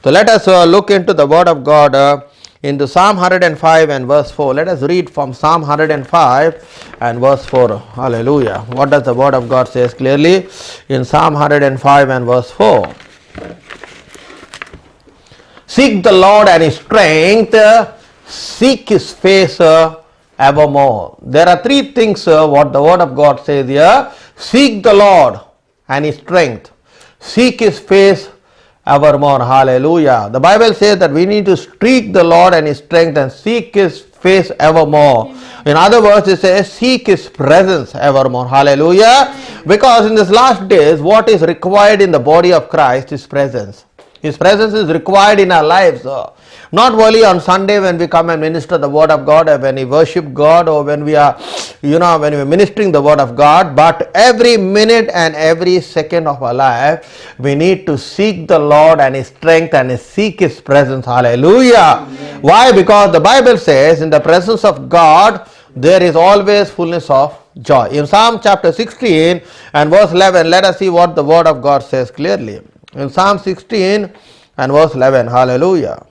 So let us look into the word of God into Psalm 105 and verse 4. Let us read from Psalm 105 and verse 4. Hallelujah. What does the word of God says clearly in Psalm 105 and verse 4? Seek the Lord and his strength, seek his face evermore. There are three things what the word of God says here. Seek the Lord and his strength, seek his face evermore. Hallelujah. The Bible says that we need to seek the Lord and his strength and seek his face evermore. Amen. In other words, it says seek his presence evermore. Hallelujah. Amen. Because in this last days, what is required in the body of Christ is presence. His presence is required in our lives. Not only on Sunday when we come and minister the word of God, or when we worship God, or when we are, when we are ministering the word of God, but every minute and every second of our life, we need to seek the Lord and his strength and seek his presence. Hallelujah. Amen. Why? Because the Bible says in the presence of God, there is always fullness of joy. In Psalm chapter 16 and verse 11, let us see what the word of God says clearly. In Psalm 16 and verse 11, hallelujah.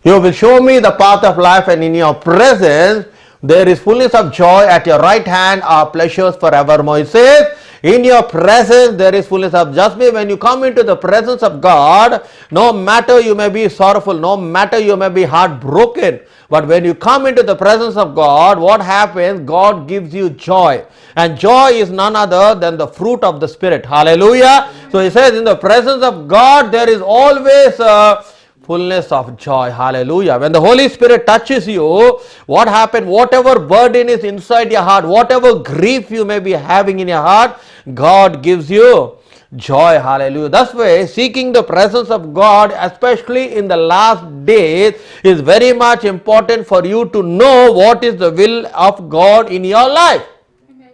You will show me the path of life, and in your presence there is fullness of joy. At your right hand are pleasures forevermore. It says, in your presence there is fullness of joy. When you come into the presence of God, no matter you may be sorrowful, no matter you may be heartbroken, but when you come into the presence of God, what happens? God gives you joy. And joy is none other than the fruit of the Spirit. Hallelujah. So he says, in the presence of God, there is always a fullness of joy. Hallelujah. When the Holy Spirit touches you, what happens? Whatever burden is inside your heart, whatever grief you may be having in your heart, God gives you joy. Hallelujah. That's why seeking the presence of God, especially in the last days, is very much important for you to know what is the will of God in your life. Amen.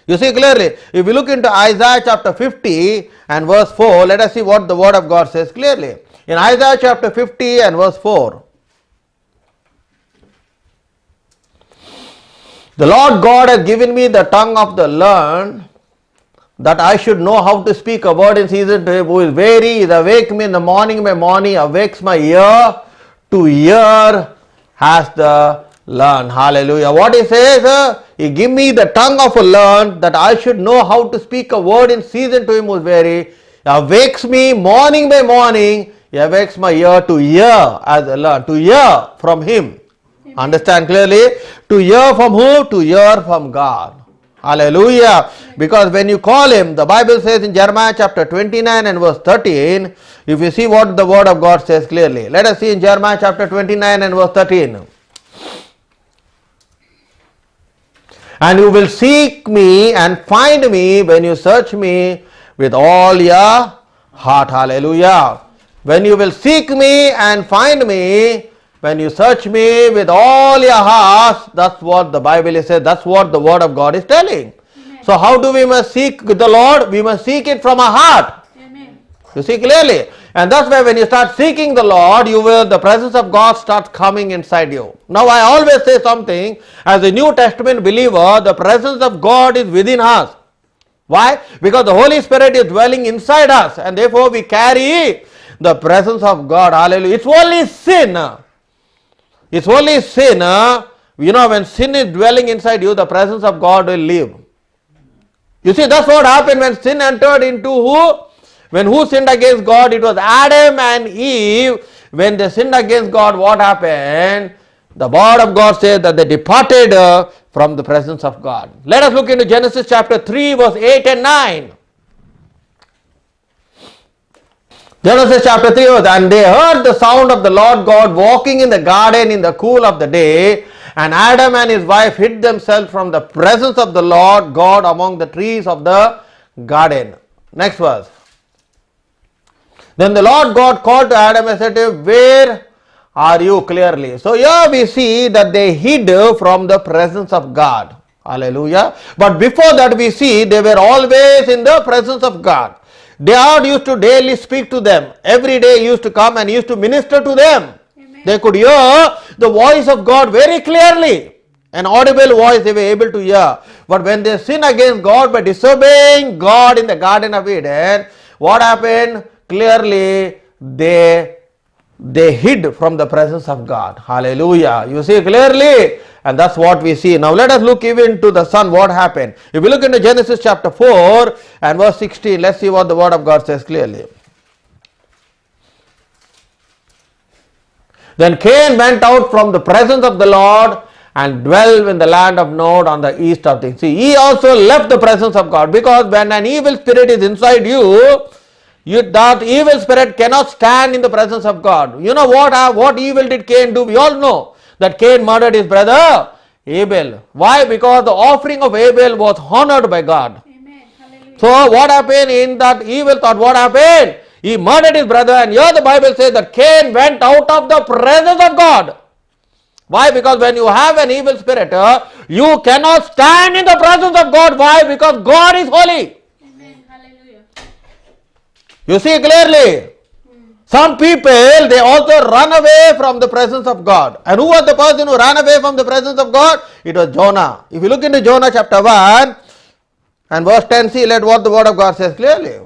You see clearly, if you look into Isaiah chapter 50 and verse 4, let us see what the word of God says clearly. In Isaiah chapter 50 and verse 4, the Lord God has given me the tongue of the learned, that I should know how to speak a word in season to him who is weary. Is awake me in the morning, my morning awakes my ear to hear has the learned. Hallelujah. What he says, he give me the tongue of a learned, that I should know how to speak a word in season to him who is weary. He awakes me morning by morning. He awakes my ear to hear as a learned, to hear from him. Amen. Understand clearly? To hear from who? To hear from God. Hallelujah. Because when you call him, the Bible says in Jeremiah chapter 29 and verse 13, if you see what the word of God says clearly. Let us see in Jeremiah chapter 29 and verse 13. And you will seek me and find me when you search me with all your heart. Hallelujah. When you will seek me and find me, when you search me with all your hearts, that's what the Bible says, that's what the word of God is telling. Amen. So how do we must seek the Lord? We must seek it from our heart. Amen. You see clearly. And that's why when you start seeking the Lord, the presence of God starts coming inside you. Now I always say something, as a New Testament believer, the presence of God is within us. Why? Because the Holy Spirit is dwelling inside us, and therefore we carry the presence of God. Hallelujah. It's only sin. It's only sin. When sin is dwelling inside you, the presence of God will leave. You see, that's what happened when sin entered into who? When who sinned against God? It was Adam and Eve. When they sinned against God, what happened? The word of God says that they departed from the presence of God. Let us look into Genesis chapter 3 verse 8 and 9. Genesis chapter 3 verse, and they heard the sound of the Lord God walking in the garden in the cool of the day, and Adam and his wife hid themselves from the presence of the Lord God among the trees of the garden. Next verse. Then the Lord God called to Adam and said to him, where are you? Clearly. So here we see that they hid from the presence of God. Hallelujah. But before that we see they were always in the presence of God. God used to daily speak to them. Every day he used to come and he used to minister to them. Amen. They could hear the voice of God very clearly. An audible voice they were able to hear. But when they sin against God by disobeying God in the Garden of Eden, what happened? clearly they hid from the presence of God. Hallelujah. You see clearly, and that's what we see. Now let us look even to the son, what happened. If we look into Genesis chapter 4 and verse 16, let's see what the word of God says clearly. Then Cain went out from the presence of the Lord and dwelt in the land of Nod on the east of things. See, he also left the presence of God, because when an evil spirit is inside you, that evil spirit cannot stand in the presence of God. You know what evil did Cain do? We all know that Cain murdered his brother Abel. Why? Because the offering of Abel was honored by God. Amen. Hallelujah. So what happened in that evil thought? What happened? He murdered his brother, and here the Bible says that Cain went out of the presence of God. Why? Because when you have an evil spirit, you cannot stand in the presence of God. Why? Because God is holy. Amen. Hallelujah. You see clearly. Some people, they also run away from the presence of God. And who was the person who ran away from the presence of God? It was Jonah. If you look into Jonah chapter 1 and verse 10, see what the word of God says clearly.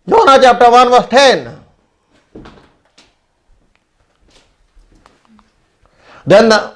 Jonah chapter 1 verse 10. Then the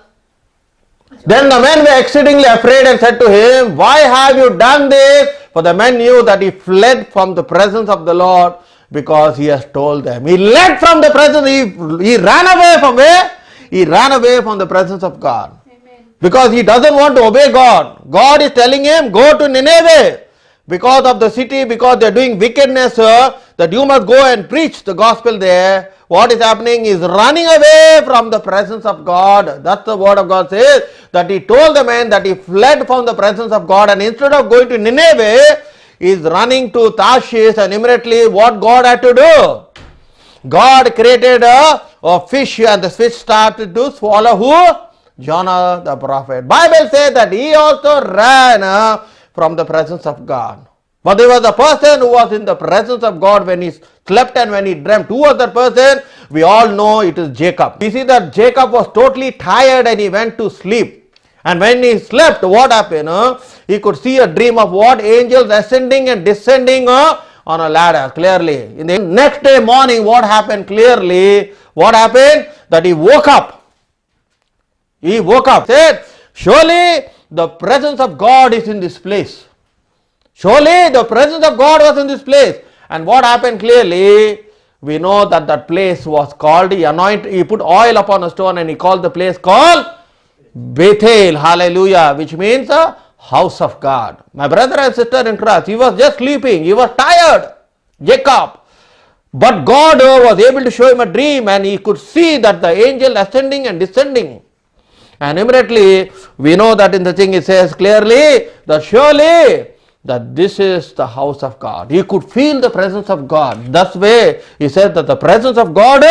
men were exceedingly afraid and said to him, Why have you done this? For the men knew that he fled from the presence of the Lord, because he has told them. He led from the presence, he ran away from where? He ran away from the presence of God. Amen. Because he doesn't want to obey God. God is telling him, go to Nineveh. Because of the city, because they are doing wickedness, that you must go and preach the gospel there. What is happening is running away from the presence of God. That's the word of God says, that he told the man that he fled from the presence of God, and instead of going to Nineveh, he is running to Tarshish. And immediately what God had to do? God created a fish, and the fish started to swallow who? Jonah the prophet. Bible says that he also ran from the presence of God. But there was a person who was in the presence of God when he slept and when he dreamt. Who was that person? We all know it is Jacob. We see that Jacob was totally tired and he went to sleep. And when he slept, what happened? He could see a dream of what? Angels ascending and descending on a ladder, clearly. In the next day morning, what happened clearly? What happened? That he woke up. He woke up, said, surely the presence of God is in this place. Surely the presence of God was in this place. And what happened clearly? We know that that place was called, he put oil upon a stone and he called the place called Bethel. Hallelujah. Which means a house of God. My brother and sister in Christ, he was just sleeping. He was tired. Jacob. But God was able to show him a dream, and he could see that the angel ascending and descending. And immediately we know that in the thing it says clearly that surely that this is the house of God. He could feel the presence of God. That's way he said that the presence of God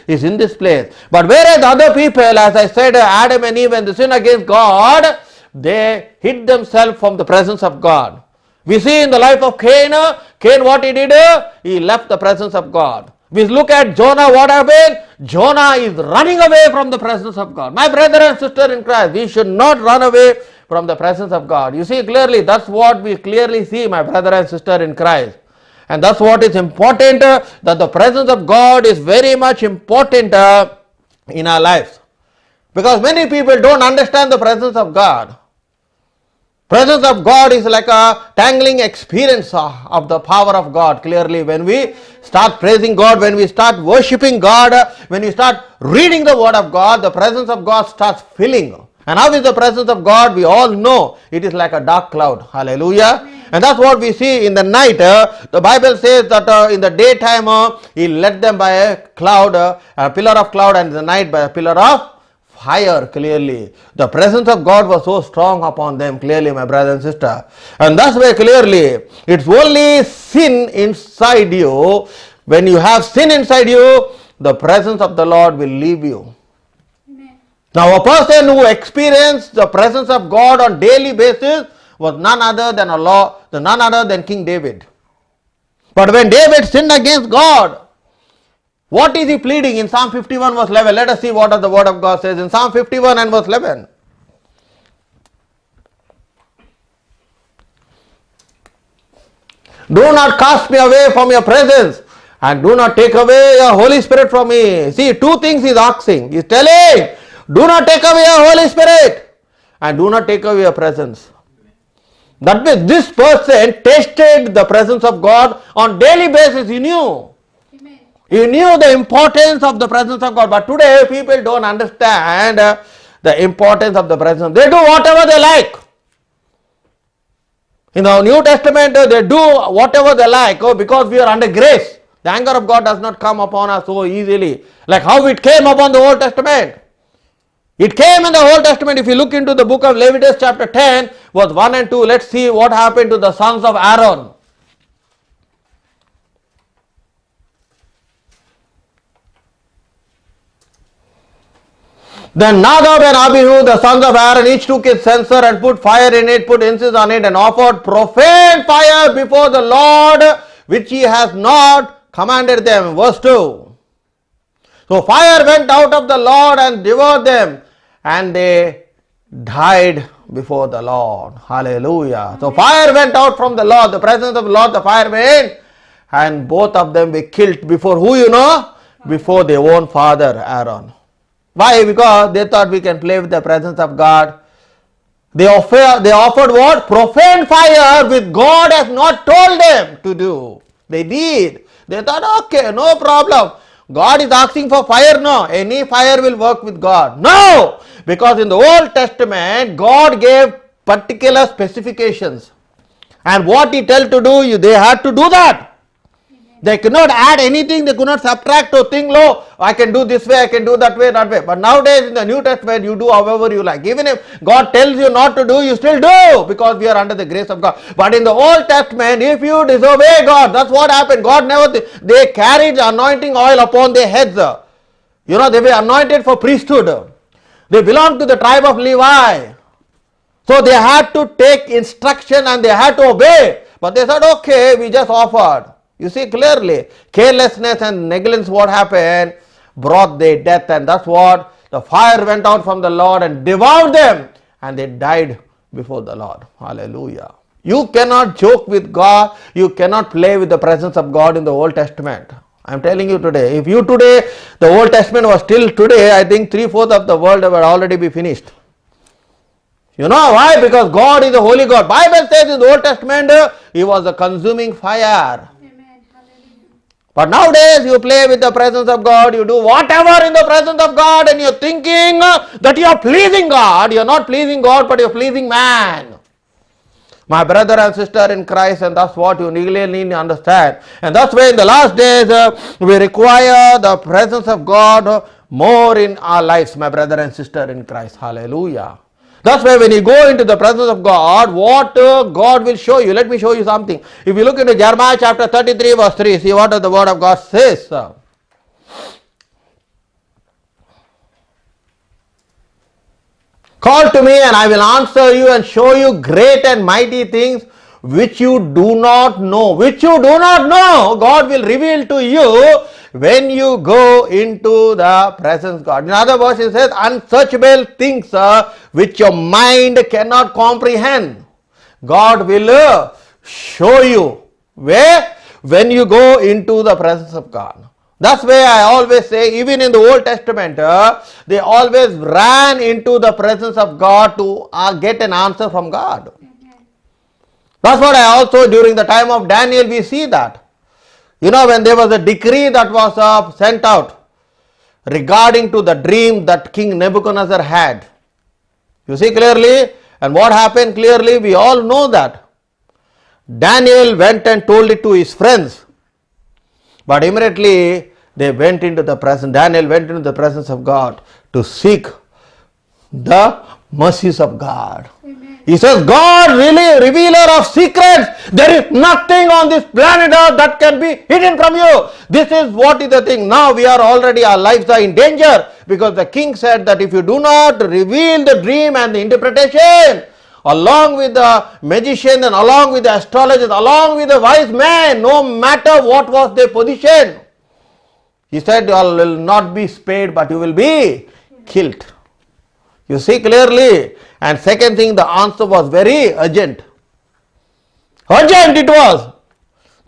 is in this place. But whereas other people, as I said, Adam and Eve, when they sin against God, they hid themselves from the presence of God. We see in the life of Cain, what he did? He left the presence of God. We look at Jonah, what happened? Jonah is running away from the presence of God. My brother and sister in Christ, we should not run away from the presence of God. You see clearly, that's what we clearly see, my brother and sister in Christ. And that's what is important, that the presence of God is very much important in our lives. Because many people don't understand the presence of God. Presence of God is like a tangling experience of the power of God. Clearly, when we start praising God, when we start worshipping God, when we start reading the word of God, the presence of God starts filling. And how is the presence of God? We all know it is like a dark cloud. Hallelujah. And that's what we see in the night. The Bible says that in the daytime he led them by a cloud, a pillar of cloud, and in the night by a pillar of fire. Clearly the presence of God was so strong upon them, clearly, my brother and sister. And that's why clearly it's only sin inside you. When you have sin inside you, the presence of the Lord will leave you. Amen. Now a person who experienced the presence of God on daily basis was none other than King David. But when David sinned against God, what is he pleading in Psalm 51 verse 11? Let us see what the word of God says in Psalm 51 and verse 11. Do not cast me away from your presence, and do not take away your Holy Spirit from me. See, two things he is asking. He is telling, do not take away your Holy Spirit, and do not take away your presence. That means this person tasted the presence of God on daily basis. He knew. Amen. He knew the importance of the presence of God. But today people don't understand the importance of the presence. They do whatever they like. In the New Testament, they do whatever they like. Oh, because we are under grace. The anger of God does not come upon us so easily. Like how it came upon the Old Testament. It came in the Old Testament. If you look into the book of Leviticus chapter 10, verse 1 and 2, let's see what happened to the sons of Aaron. Then Nadab and Abihu, the sons of Aaron, each took his censer and put fire in it, put incense on it, and offered profane fire before the Lord, which he has not commanded them. Verse 2. So fire went out of the Lord and devoured them, and they died before the Lord. Hallelujah. So fire went out from the Lord, the presence of the Lord, the fire went, and both of them were killed before who you know? Before their own father Aaron. Why? Because they thought we can play with the presence of God. They offered what? Profane fire which God has not told them to do. They did. They thought, okay, no problem. God is asking for fire. No, any fire will work with God. No, because in the Old Testament, God gave particular specifications. And what he told to do, they had to do that. They could not add anything, they could not subtract or think, low, I can do this way, I can do that way, that way. But nowadays in the New Testament, you do however you like. Even if God tells you not to do, you still do, because we are under the grace of God. But in the Old Testament, if you disobey God, that's what happened. God never, they carried the anointing oil upon their heads. You know, they were anointed for priesthood. They belonged to the tribe of Levi. So they had to take instruction and they had to obey. But they said, okay, we just offered. You see clearly, carelessness and negligence, what happened, brought their death, and that's what the fire went out from the Lord and devoured them, and they died before the Lord. Hallelujah. You cannot joke with God, you cannot play with the presence of God in the Old Testament. I am telling you today, if you today, the Old Testament was still today, I think 3/4 of the world would already be finished. You know why? Because God is a holy God. Bible says in the Old Testament, He was a consuming fire. But nowadays you play with the presence of God, you do whatever in the presence of God, and you're thinking that you are pleasing God. You're not pleasing God, but you're pleasing man. My brother and sister in Christ, and that's what you really need to understand. And that's why in the last days we require the presence of God more in our lives, my brother and sister in Christ. Hallelujah. That's why when you go into the presence of God, what God will show you. Let me show you something. If you look into Jeremiah chapter 33 verse 3, see what the word of God says. Call to me and I will answer you and show you great and mighty things which you do not know. Which you do not know, God will reveal to you when you go into the presence of God. In other words, it says unsearchable things which your mind cannot comprehend. God will show you where? When you go into the presence of God. That's why I always say, even in the Old Testament, they always ran into the presence of God to get an answer from God. That's what I also, during the time of Daniel, we see that. You know, when there was a decree that was sent out regarding to the dream that King Nebuchadnezzar had. You see clearly, and what happened clearly, we all know that. Daniel went and told it to his friends. But immediately they went into the presence, Daniel went into the presence of God to seek the mercies of God. Amen. He says, God really revealer of secrets. There is nothing on this planet Earth that can be hidden from you. This is what is the thing. Now we are already, our lives are in danger, because the king said that if you do not reveal the dream and the interpretation, along with the magician and along with the astrologers, along with the wise men, no matter what was their position, he said, you will not be spared, but you will be killed. You see clearly. And second thing, the answer was very urgent. Urgent it was.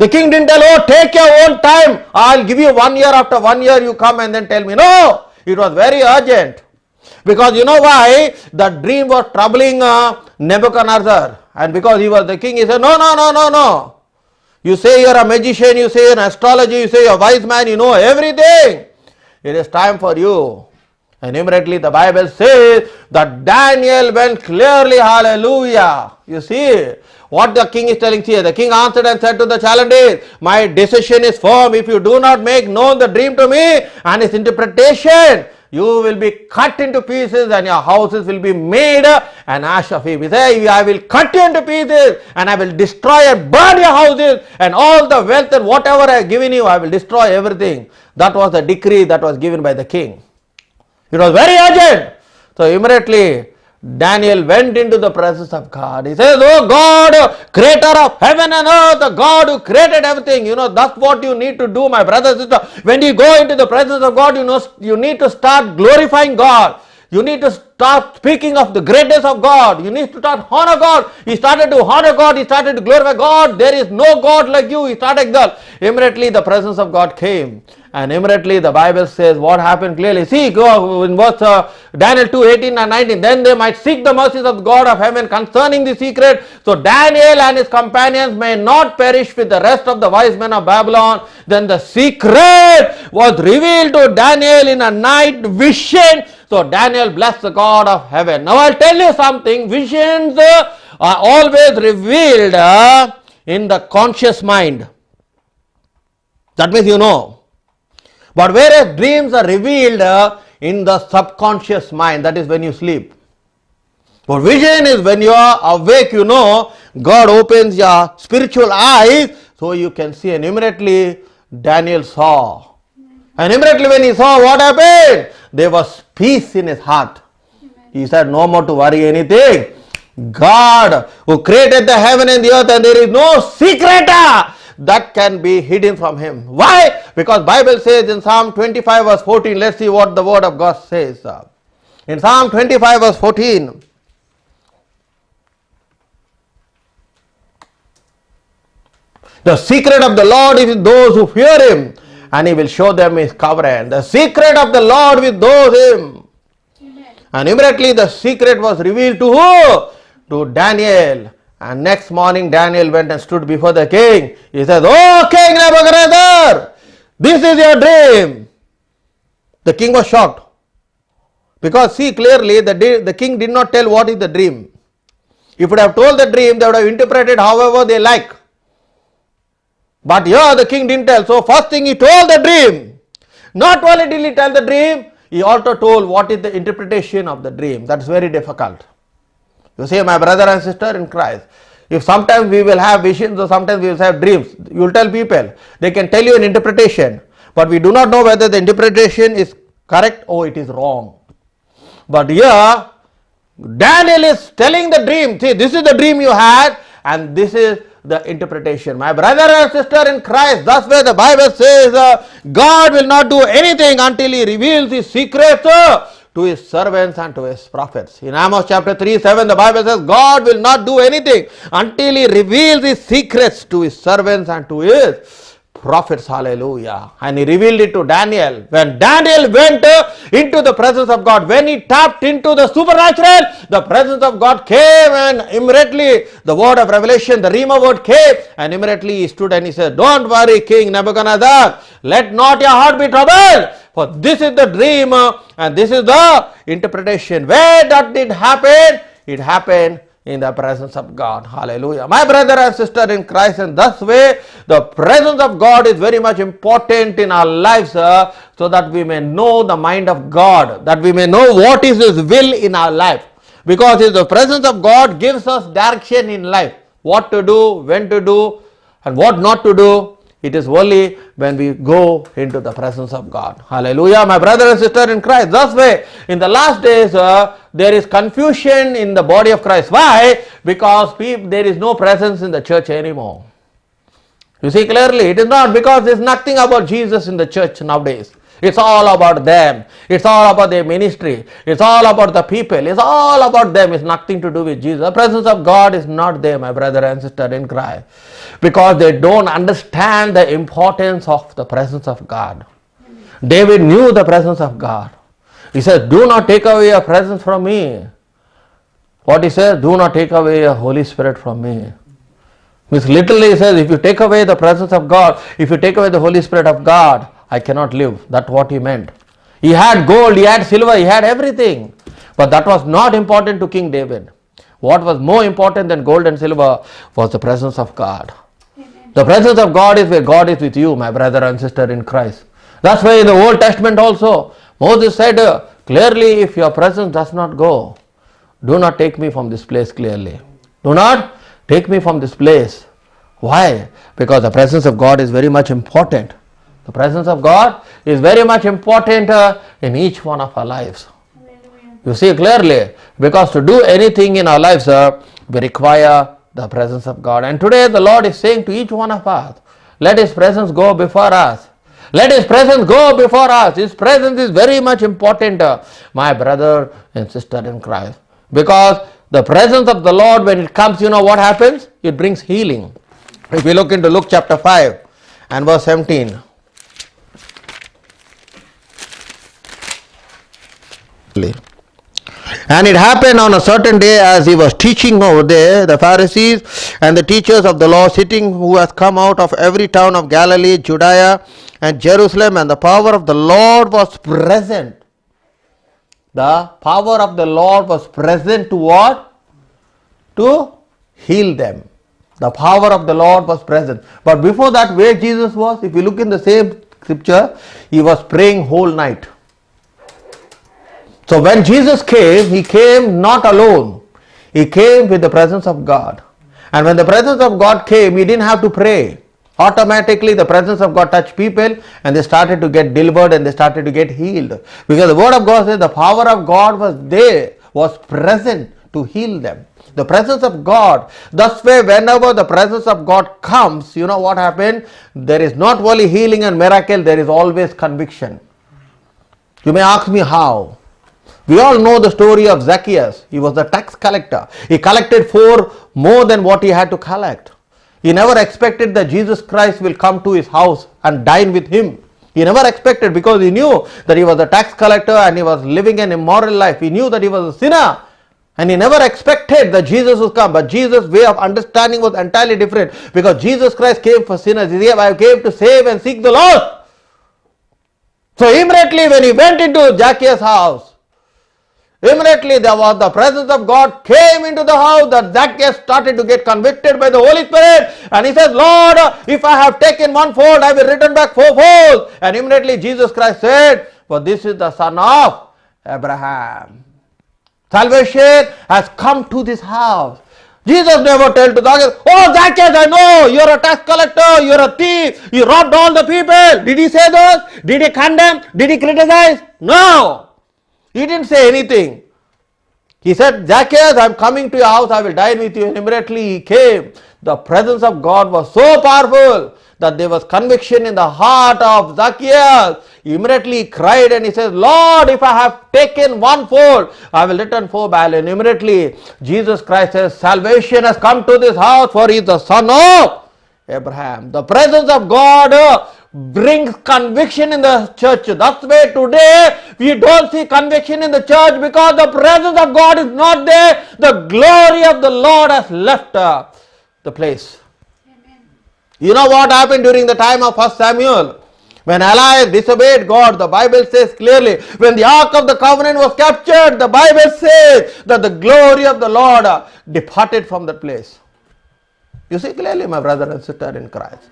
The king didn't tell, oh, take your own time. I'll give you 1 year. After 1 year, you come and then tell me. No, it was very urgent. Because you know why? The dream was troubling Nebuchadnezzar. And because he was the king, he said, no, no, no, no, no. You say you're a magician, you say you're an astrologer, you say you're a wise man, you know everything. It is time for you. And immediately the Bible says that Daniel went clearly, hallelujah. You see what the king is telling here. The king answered and said to the challenges, my decision is firm. If you do not make known the dream to me and its interpretation, you will be cut into pieces and your houses will be made an ash of heap. He said, I will cut you into pieces and I will destroy and burn your houses and all the wealth and whatever I have given you, I will destroy everything. That was the decree that was given by the king. It was very urgent. So immediately Daniel went into the presence of God. He says, oh God, creator of heaven and earth, the God who created everything. You know, that's what you need to do, my brother, sister. When you go into the presence of God, you need to start glorifying God. You need to start speaking of the greatness of God. You need to start honor God. He started to honor God. He started to glorify God. There is no God like you. He started that. Immediately the presence of God came. And immediately the Bible says what happened clearly. See, go in verse Daniel 2, 18 and 19. Then they might seek the mercies of God of heaven concerning the secret. So Daniel and his companions may not perish with the rest of the wise men of Babylon. Then the secret was revealed to Daniel in a night vision. So Daniel blessed the God of heaven. Now I'll tell you something. Visions are always revealed in the conscious mind. That means you know. But whereas dreams are revealed in the subconscious mind, that is when you sleep. But vision is when you are awake, you know, God opens your spiritual eyes so you can see. And immediately Daniel saw. And immediately when he saw, what happened? There was peace in his heart. He said, no more to worry anything. God who created the heaven and the earth, and there is no secret that can be hidden from him. Why? Because Bible says in Psalm 25 verse 14, let's see what the word of God says. In Psalm 25 verse 14, the secret of the Lord is with those who fear him, and he will show them his covenant. The secret of the Lord with those him. Amen. And immediately the secret was revealed to who? To Daniel. And next morning Daniel went and stood before the king. He said, oh King Nebuchadnezzar, this is your dream. The king was shocked. Because see clearly the king did not tell what is the dream. If he would have told the dream, they would have interpreted however they like. But here the king didn't tell. So first thing he told the dream. Not only did he tell the dream, he also told what is the interpretation of the dream. That's very difficult. You see, my brother and sister in Christ, if sometimes we will have visions or sometimes we will have dreams, you will tell people, they can tell you an interpretation, but we do not know whether the interpretation is correct or it is wrong. But here, Daniel is telling the dream. See, this is the dream you had and this is the interpretation. My brother and sister in Christ, that's where the Bible says God will not do anything until he reveals his secrets to his servants and to his prophets. In Amos chapter 3:7, the Bible says God will not do anything until he reveals his secrets to his servants and to his prophets. Hallelujah. And he revealed it to Daniel. When Daniel went into the presence of God, when he tapped into the supernatural, the presence of God came, and immediately the word of revelation, the Rhema word came, and immediately he stood and he said, don't worry, King Nebuchadnezzar, let not your heart be troubled. For this is the dream and this is the interpretation. Where that did happen? It happened in the presence of God. Hallelujah. My brother and sister in Christ, and thus way the presence of God is very much important in our lives so that we may know the mind of God, that we may know what is his will in our life. Because the presence of God gives us direction in life. What to do, when to do, and what not to do. It is only when we go into the presence of God. Hallelujah. My brother and sister in Christ. Thus way, in the last days, there is confusion in the body of Christ. Why? Because there is no presence in the church anymore. You see clearly, it is not because there is nothing about Jesus in the church nowadays. It's all about them. It's all about their ministry. It's all about the people. It's all about them. It's nothing to do with Jesus. The presence of God is not there, my brother and sister in Christ, because they don't understand the importance of the presence of God. David knew the presence of God. He says, do not take away your presence from me. What he says? Do not take away your Holy Spirit from me. Means literally he says, if you take away the presence of God, if you take away the Holy Spirit of God, I cannot live. That's what he meant. He had gold, he had silver, he had everything. But that was not important to King David. What was more important than gold and silver was the presence of God. Amen. The presence of God is where God is with you, my brother and sister in Christ. That's why in the Old Testament also, Moses said clearly, if your presence does not go, do not take me from this place clearly. Do not take me from this place. Why? Because the presence of God is very much important. The presence of God is very much important in each one of our lives. Hallelujah. You see clearly, because to do anything in our lives, we require the presence of God. And today the Lord is saying to each one of us, let His presence go before us. Let His presence go before us. His presence is very much important, my brother and sister in Christ. Because the presence of the Lord, when it comes, you know what happens? It brings healing. If we look into Luke chapter 5 and verse 17. And it happened on a certain day, as he was teaching over there, the Pharisees and the teachers of the law sitting, who had come out of every town of Galilee, Judea and Jerusalem, and the power of the Lord was present. The power of the Lord was present to what? To heal them. The power of the Lord was present. But before that, where Jesus was, if you look in the same scripture, he was praying whole night. So when Jesus came, he came not alone. He came with the presence of God. And when the presence of God came, he didn't have to pray. Automatically the presence of God touched people and they started to get delivered and they started to get healed. Because the word of God says the power of God was there, was present to heal them. The presence of God. Thus way, whenever the presence of God comes, you know what happened? There is not only healing and miracle, there is always conviction. You may ask me how. We all know the story of Zacchaeus. He was the tax collector. He collected more than what he had to collect. He never expected that Jesus Christ will come to his house and dine with him. He never expected, because he knew that he was a tax collector and he was living an immoral life. He knew that he was a sinner. And he never expected that Jesus would come. But Jesus' way of understanding was entirely different. Because Jesus Christ came for sinners. He said, I came to save and seek the lost. So immediately when he went into Zacchaeus' house, immediately there was the presence of God came into the house, that Zacchaeus started to get convicted by the Holy Spirit. And he says, Lord, if I have taken one fold, I will return back fourfold. And immediately Jesus Christ said, for this is the son of Abraham. Salvation has come to this house. Jesus never told to Zacchaeus, oh Zacchaeus, I know you're a tax collector, you're a thief, you robbed all the people. Did he say those? Did he condemn? Did he criticize? No. He didn't say anything. He said, Zacchaeus, I'm coming to your house, I will dine with you. And immediately he came. The presence of God was so powerful that there was conviction in the heart of Zacchaeus. He immediately cried and he says, Lord, if I have taken one fold, I will return four. And immediately Jesus Christ says, salvation has come to this house, for he is the son of Abraham. The presence of God brings conviction in the church. That's why today we don't see conviction in the church, because the presence of God is not there. The glory of the Lord has left the place. Amen. You know what happened during the time of 1 Samuel? When Eli disobeyed God, the Bible says clearly, when the Ark of the Covenant was captured, the Bible says that the glory of the Lord departed from that place. You see clearly, my brother and sister in Christ.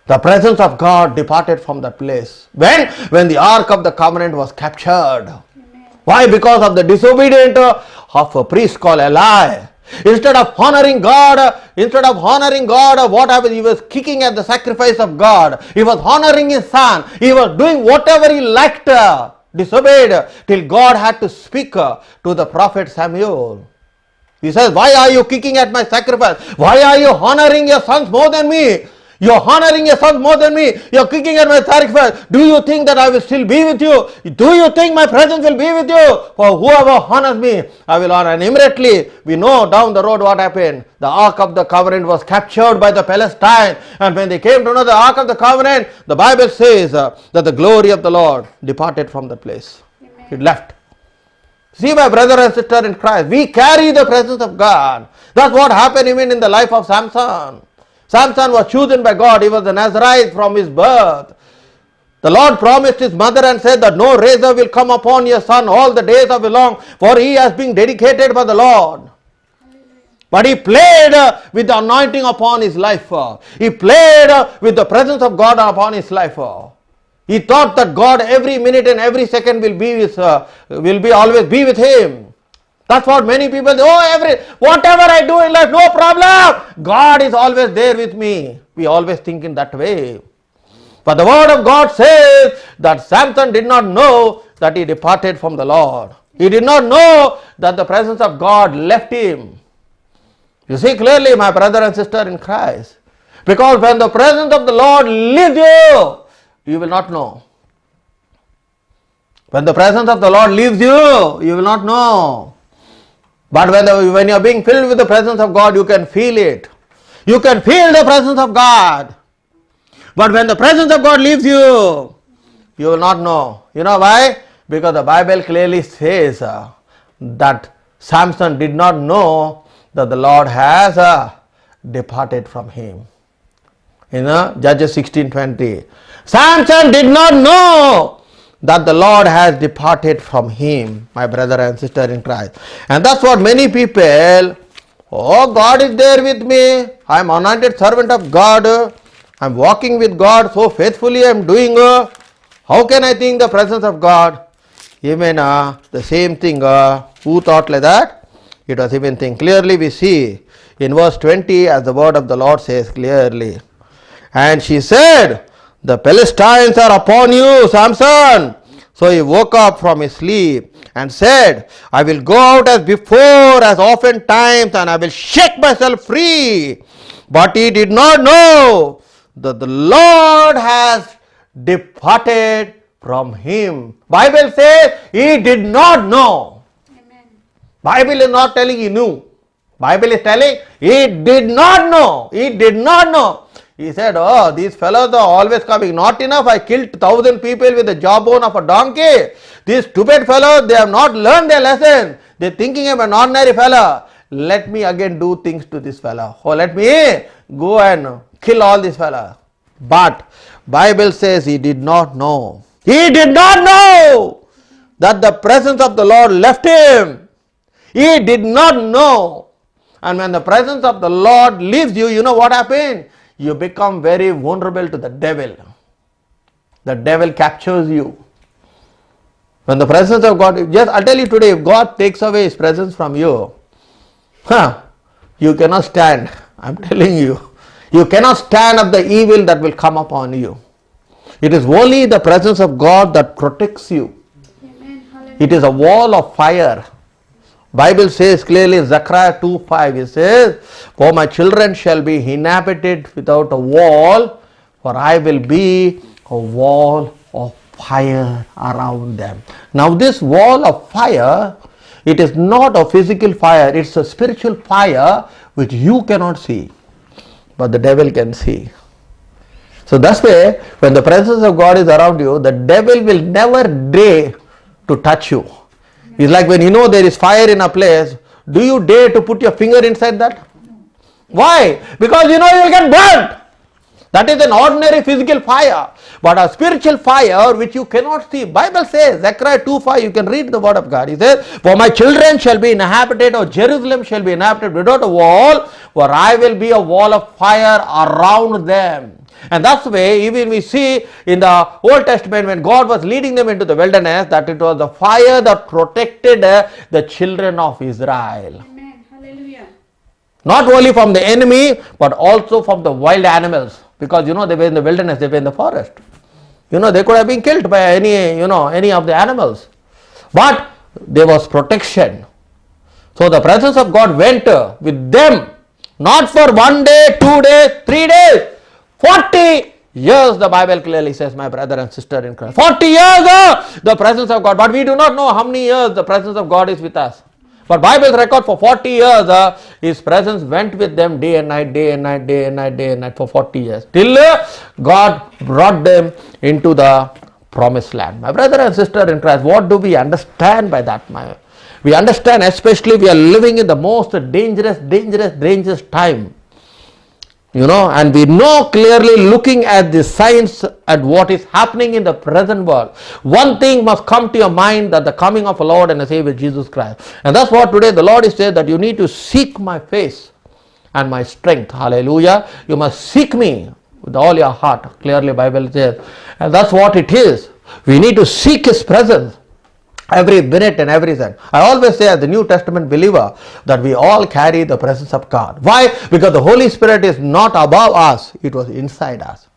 The presence of God departed from that place. When the Ark of the Covenant was captured. Amen. Why? Because of the disobedience of a priest called Eli. Instead of honoring God, what happened? He was kicking at the sacrifice of God. He was honoring his son. He was doing whatever he liked, disobeyed, till God had to speak to the prophet Samuel. He says, why are you kicking at my sacrifice? Why are you honoring your sons more than me? You're honoring your sons more than me. You're kicking at my sacrifice. Do you think that I will still be with you? Do you think my presence will be with you? For whoever honors me, I will honor. And immediately, we know down the road what happened. The Ark of the Covenant was captured by the Palestine. And when they came to know the Ark of the Covenant, the Bible says that the glory of the Lord departed from the place. Amen. It left. See, my brother and sister in Christ, we carry the presence of God. That's what happened even in the life of Samson. Samson was chosen by God. He was a Nazarite from his birth. The Lord promised his mother and said that no razor will come upon your son all the days of his long, for he has been dedicated for the Lord. But he played with the anointing upon his life. He played with the presence of God upon his life. He thought that God every minute and every second will always be with him. That's what many people say. Whatever I do in life, no problem. God is always there with me. We always think in that way. But the word of God says that Samson did not know that he departed from the Lord. He did not know that the presence of God left him. You see clearly, my brother and sister in Christ. Because when the presence of the Lord leaves you, you will not know. When the presence of the Lord leaves you, you will not know. But when you are being filled with the presence of God, you can feel it. You can feel the presence of God. But when the presence of God leaves you, you will not know. You know why? Because the Bible clearly says that Samson did not know that the Lord has departed from him. Judges 16:20. Samson did not know that the Lord has departed from him, my brother and sister in Christ. And that's what many people, God is there with me. I am anointed servant of God. I am walking with God so faithfully. I am doing. How can I think the presence of God? Even the same thing. Who thought like that? It was even thing. Clearly we see in verse 20 as the word of the Lord says clearly. And she said, the Philistines are upon you, Samson. So he woke up from his sleep and said, I will go out as before, as often times, and I will shake myself free. But he did not know that the Lord has departed from him. Bible says he did not know. Amen. Bible is not telling he knew. Bible is telling he did not know. He did not know. He said, these fellows are always coming. Not enough, I killed 1,000 people with the jawbone of a donkey. These stupid fellows, they have not learned their lesson. They are thinking of an ordinary fellow. Let me again do things to this fellow. Let me go and kill all these fellows. But Bible says he did not know. He did not know that the presence of the Lord left him. He did not know. And when the presence of the Lord leaves you, you know what happened? You become very vulnerable to the devil. The devil captures you. When the presence of God, I'll tell you today, if God takes away his presence from you, you cannot stand. I'm telling you. You cannot stand up the evil that will come upon you. It is only the presence of God that protects you. Amen. It is a wall of fire. Bible says clearly, Zechariah 2:5, it says, for my children shall be inhabited without a wall, for I will be a wall of fire around them. Now this wall of fire, it is not a physical fire, it's a spiritual fire which you cannot see, but the devil can see. So that's why when the presence of God is around you, the devil will never dare to touch you. It's like when you know there is fire in a place, do you dare to put your finger inside that? Why? Because you know you will get burnt. That is an ordinary physical fire. But a spiritual fire which you cannot see. Bible says, Zechariah 2:5, you can read the word of God. He says, for my children shall be inhabited, or Jerusalem shall be inhabited without a wall, for I will be a wall of fire around them. And that's the way even we see in the Old Testament when God was leading them into the wilderness, that it was the fire that protected the children of Israel. Amen. Hallelujah. Not only from the enemy, but also from the wild animals. Because they were in the wilderness, they were in the forest. They could have been killed by any of the animals. But there was protection. So the presence of God went with them, not for 1 day, 2 days, 3 days. 40 years, the Bible clearly says, my brother and sister in Christ. 40 years, the presence of God. But we do not know how many years the presence of God is with us. But Bible's record for 40 years, His presence went with them day and night, day and night, day and night, day and night for 40 years. Till God brought them into the promised land. My brother and sister in Christ, what do we understand by that? We understand, especially we are living in the most dangerous time. And we know clearly, looking at the signs at what is happening in the present world, one thing must come to your mind, that the coming of a Lord and a Savior Jesus Christ. And that's what today the Lord is saying, that you need to seek my face and my strength. Hallelujah. You must seek me with all your heart. Clearly Bible says. And that's what it is. We need to seek His presence every minute and every second. I always say, as the New Testament believer, that we all carry the presence of God. Why? Because the Holy Spirit is not above us, it was inside us.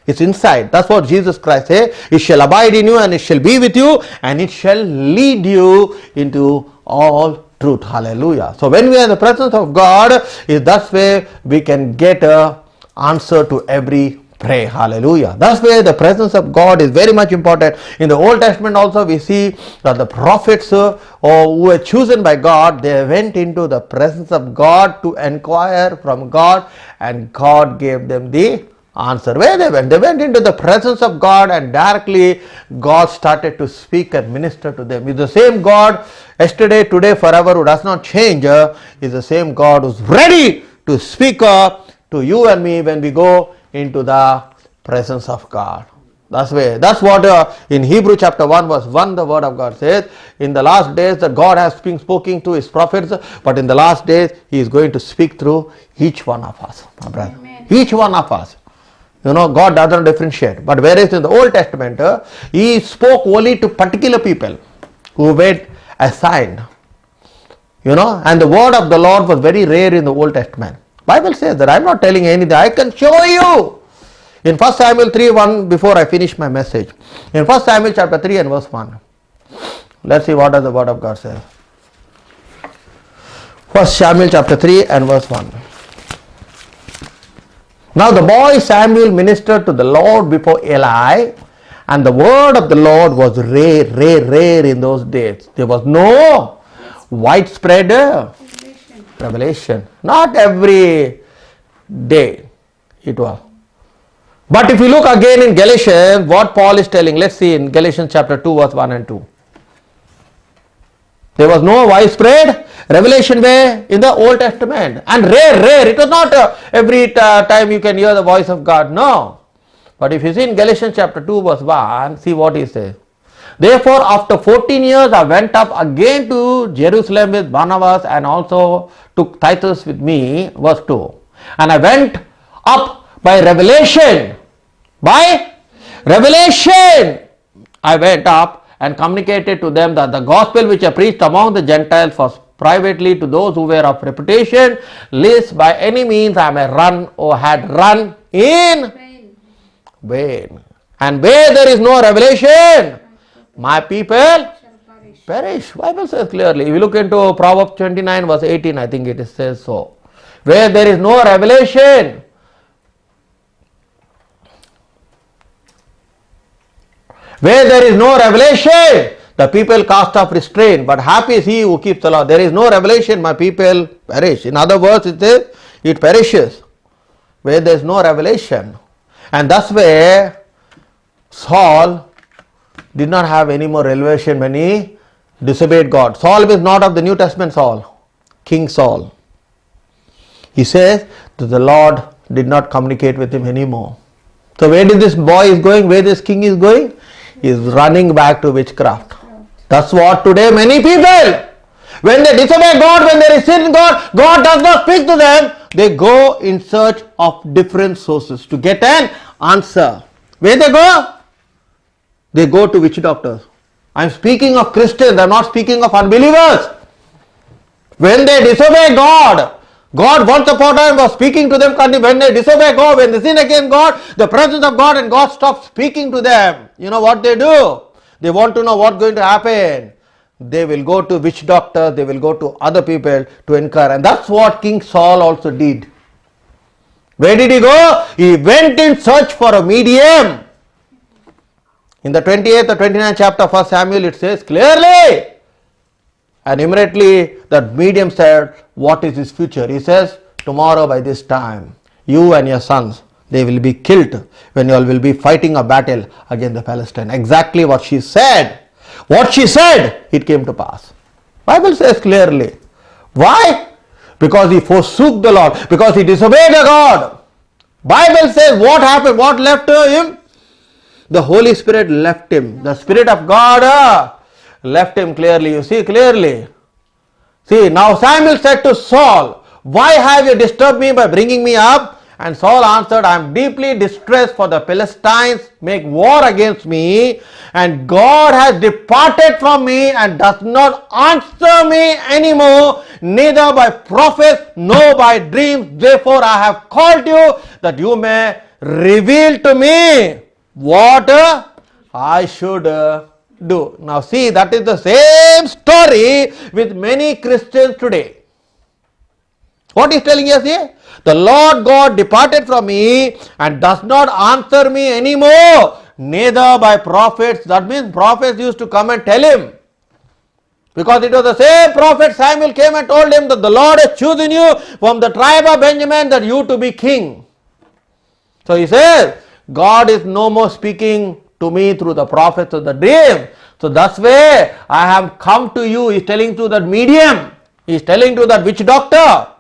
It's inside. That's what Jesus Christ said. It shall abide in you, and it shall be with you, and it shall lead you into all truth. Hallelujah. So when we are in the presence of God, is that way we can get an answer to every pray. Hallelujah. That's why the presence of God is very much important. In the Old Testament also we see that the prophets who were chosen by God, they went into the presence of God to inquire from God, and God gave them the answer. Where they went? They went into the presence of God, and directly God started to speak and minister to them. Is the same God yesterday, today, forever, who does not change, is the same God who's ready to speak to you and me when we go into the presence of God. That's what in Hebrew chapter 1 verse 1 the word of God says. In the last days that God has been speaking to His prophets, but in the last days He is going to speak through each one of us, my brother. Amen. Each one of us. God doesn't differentiate. But whereas in the Old Testament, He spoke only to particular people who were assigned. And the word of the Lord was very rare in the Old Testament. Bible says that. I'm not telling anything. I can show you. In 1 Samuel 3:1, before I finish my message. In 1 Samuel chapter 3 and verse 1. Let's see what does the word of God say. 1 Samuel chapter 3 and verse 1. Now the boy Samuel ministered to the Lord before Eli, and the word of the Lord was rare in those days. There was no widespread revelation. Not every day it was. But if you look again in Galatians, what Paul is telling, let's see in Galatians chapter 2 verse 1 and 2. There was no widespread revelation way in the Old Testament, and rare. It was not every time you can hear the voice of God. No. But if you see in Galatians chapter 2 verse 1, see what he says. Therefore, after 14 years, I went up again to Jerusalem with Barnabas, and also took Titus with me. Verse 2. And I went up by revelation. By revelation, I went up and communicated to them that the gospel which I preached among the Gentiles was privately to those who were of reputation, lest by any means I may run or had run in vain. And where there is no revelation, my people perish. Bible says clearly. If you look into Proverbs 29 verse 18, I think it says so. Where there is no revelation, the people cast off restraint, but happy is he who keeps the law. There is no revelation, my people perish. In other words, it says, it perishes where there is no revelation. And that's where Saul did not have any more revelation when he disobeyed God. Saul is not of the New Testament Saul, King Saul. He says that the Lord did not communicate with him anymore. So where did this boy is going? Where this king is going? He is running back to witchcraft. That's what today many people, when they disobey God, when they sin in God, God does not speak to them. They go in search of different sources to get an answer. Where they go? They go to witch doctors. I am speaking of Christians, I am not speaking of unbelievers. When they disobey God, God once upon a time was speaking to them. When they disobey God, when they sin against God, the presence of God and God stops speaking to them. You know what they do? They want to know what's going to happen. They will go to witch doctors, they will go to other people to inquire. And that's what King Saul also did. Where did he go? He went in search for a medium. In the 28th or 29th chapter of 1 Samuel, it says clearly. And immediately that medium said, what is his future? He says, tomorrow by this time, you and your sons, they will be killed when you all will be fighting a battle against the Palestine. Exactly what she said. What she said, it came to pass. Bible says clearly. Why? Because he forsook the Lord, because he disobeyed the God. Bible says what happened, what left him? The Holy Spirit left him. The Spirit of God left him clearly. You see clearly. See, now Samuel said to Saul, why have you disturbed me by bringing me up? And Saul answered, I am deeply distressed, for the Philistines make war against me, and God has departed from me and does not answer me anymore, neither by prophets nor by dreams. Therefore I have called you, that you may reveal to me what I should do. Now see, that is the same story with many Christians today. What is telling us here? The Lord God departed from me and does not answer me anymore, neither by prophets. That means prophets used to come and tell him. Because it was the same prophet Samuel came and told him that the Lord has chosen you from the tribe of Benjamin, that you to be king. So he says, God is no more speaking to me through the prophets of the dream. So that's way I have come to you. He is telling to that medium. He is telling to that witch doctor.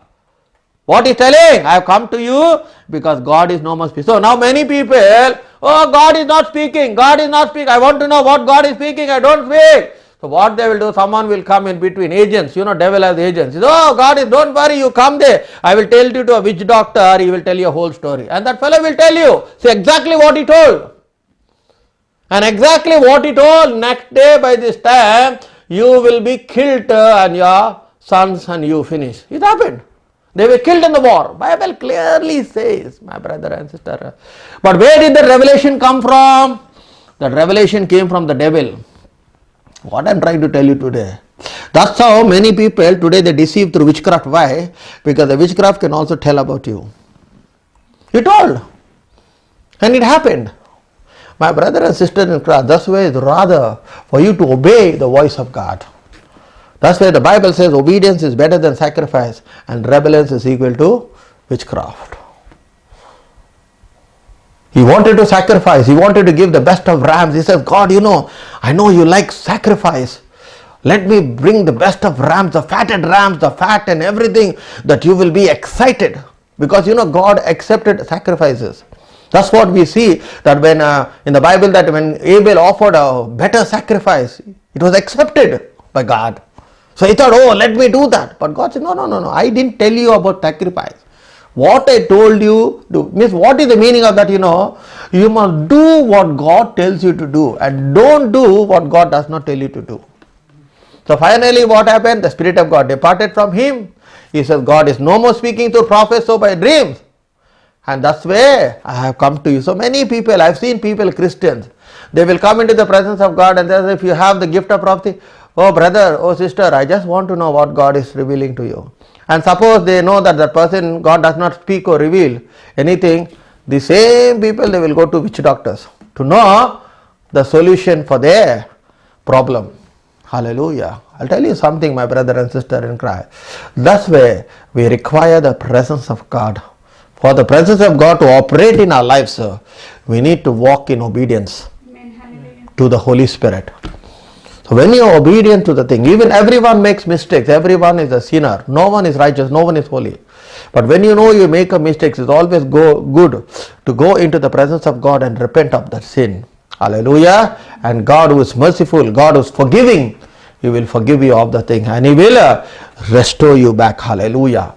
What he is telling? I have come to you because God is no more speaking. So now many people, oh, God is not speaking. God is not speaking. I want to know what God is speaking. I don't speak. So what they will do, someone will come in between, agents, devil has agents. He says, oh, God is, don't worry, you come there. I will tell you to a witch doctor, he will tell you a whole story. And that fellow will tell you. See exactly what he told. And exactly what he told, next day by this time, you will be killed and your sons and you finish. It happened. They were killed in the war. Bible clearly says, my brother and sister. But where did the revelation come from? That revelation came from the devil. What I am trying to tell you today. That's how many people today they deceive through witchcraft. Why? Because the witchcraft can also tell about you. He told. And it happened. My brother and sister in Christ, that's why it's rather for you to obey the voice of God. That's why the Bible says obedience is better than sacrifice and rebellion is equal to witchcraft. He wanted to sacrifice. He wanted to give the best of rams. He says, God, I know you like sacrifice. Let me bring the best of rams, the fat and everything, that you will be excited. Because God accepted sacrifices. That's what we see, that when in the Bible, that when Abel offered a better sacrifice, it was accepted by God. So he thought, oh, let me do that. But God said, no, I didn't tell you about sacrifice. What I told you do. Means what is the meaning of that? You must do what God tells you to do and don't do what God does not tell you to do. So finally what happened? The Spirit of God departed from him. He says, God is no more speaking through prophets or by dreams. And that's where I have come to you. So many people, I've seen people, Christians, they will come into the presence of God and they say, if you have the gift of prophecy, oh brother, oh sister, I just want to know what God is revealing to you. And suppose they know that the person, God does not speak or reveal anything, the same people, they will go to witch doctors to know the solution for their problem. Hallelujah. I'll tell you something, my brother and sister in Christ. That's where we require the presence of God. For the presence of God to operate in our lives, we need to walk in obedience to the Holy Spirit. So when you are obedient to the thing, even everyone makes mistakes, everyone is a sinner, no one is righteous, no one is holy. But when you know you make a mistake, it's always good to go into the presence of God and repent of that sin. Hallelujah. And God who is merciful, God who is forgiving, He will forgive you of the thing and He will restore you back. Hallelujah.